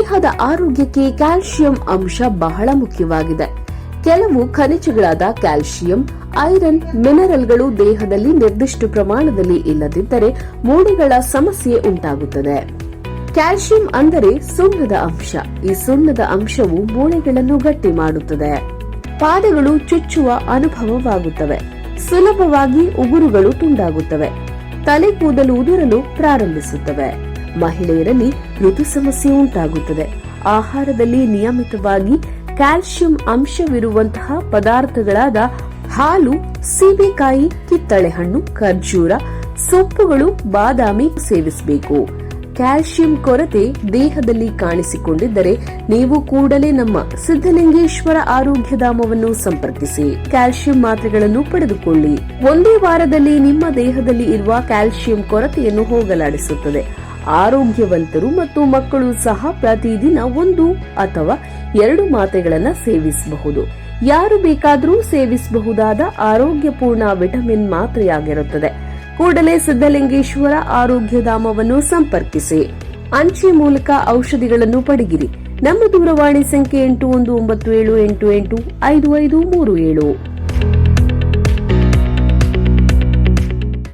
ದೇಹದ ಆರೋಗ್ಯಕ್ಕೆ ಕ್ಯಾಲ್ಸಿಯಂ ಅಂಶ ಬಹಳ ಮುಖ್ಯವಾಗಿದೆ. ಕೆಲವು ಖನಿಜಗಳಾದ ಕ್ಯಾಲ್ಸಿಯಂ, ಐರನ್, ಮಿನರಲ್ಗಳು ದೇಹದಲ್ಲಿ ನಿರ್ದಿಷ್ಟ ಪ್ರಮಾಣದಲ್ಲಿ ಇಲ್ಲದಿದ್ದರೆ ಮೂಳೆಗಳ ಸಮಸ್ಯೆ ಉಂಟಾಗುತ್ತದೆ. ಕ್ಯಾಲ್ಸಿಯಂ ಅಂದರೆ ಸುಣ್ಣದ ಅಂಶ. ಈ ಸುಣ್ಣದ ಅಂಶವು ಮೂಳೆಗಳನ್ನು ಗಟ್ಟಿ ಮಾಡುತ್ತದೆ. ಪಾದಗಳು ಚುಚ್ಚುವ ಅನುಭವವಾಗುತ್ತವೆ. ಸುಲಭವಾಗಿ ಉಗುರುಗಳು ತುಂಡಾಗುತ್ತವೆ. ತಲೆ ಕೂದಲು ಉದುರಲು ಪ್ರಾರಂಭಿಸುತ್ತವೆ. ಮಹಿಳೆಯರಲ್ಲಿ ಋತು ಸಮಸ್ಯೆ ಉಂಟಾಗುತ್ತದೆ. ಆಹಾರದಲ್ಲಿ ನಿಯಮಿತವಾಗಿ ಕ್ಯಾಲ್ಸಿಯಂ ಅಂಶವಿರುವಂತಹ ಪದಾರ್ಥಗಳಾದ ಹಾಲು, ಸೀಬೆಕಾಯಿ, ಕಿತ್ತಳೆ ಹಣ್ಣು, ಖರ್ಜೂರ, ಸೊಪ್ಪುಗಳು, ಬಾದಾಮಿ ಸೇವಿಸಬೇಕು. ಕ್ಯಾಲ್ಸಿಯಂ ಕೊರತೆ ದೇಹದಲ್ಲಿ ಕಾಣಿಸಿಕೊಂಡಿದ್ದರೆ ನೀವು ಕೂಡಲೇ ನಮ್ಮ ಸಿದ್ದಲಿಂಗೇಶ್ವರ ಆರೋಗ್ಯಧಾಮವನ್ನು ಸಂಪರ್ಕಿಸಿ ಕ್ಯಾಲ್ಸಿಯಂ ಮಾತ್ರೆಗಳನ್ನು ಪಡೆದುಕೊಳ್ಳಿ. ಒಂದೇ ವಾರದಲ್ಲಿ ನಿಮ್ಮ ದೇಹದಲ್ಲಿ ಇರುವ ಕ್ಯಾಲ್ಸಿಯಂ ಕೊರತೆಯನ್ನು ಹೋಗಲಾಡಿಸುತ್ತದೆ. ಆರೋಗ್ಯವಂತರು ಮತ್ತು ಮಕ್ಕಳು ಸಹ ಪ್ರತಿದಿನ 1 ಅಥವಾ 2 ಮಾತ್ರೆಗಳನ್ನು ಸೇವಿಸಬಹುದು. ಯಾರು ಬೇಕಾದರೂ ಸೇವಿಸಬಹುದಾದ ಆರೋಗ್ಯಪೂರ್ಣ ವಿಟಮಿನ್ ಮಾತ್ರೆಯಾಗಿರುತ್ತದೆ. ಕೂಡಲೇ ಸಿದ್ದಲಿಂಗೇಶ್ವರ ಆರೋಗ್ಯಧಾಮವನ್ನು ಸಂಪರ್ಕಿಸಿ. ಅಂಚೆ ಮೂಲಕ ಔಷಧಿಗಳನ್ನು ಪಡೆಯಿರಿ. ನಮ್ಮ ದೂರವಾಣಿ ಸಂಖ್ಯೆ 8197885537.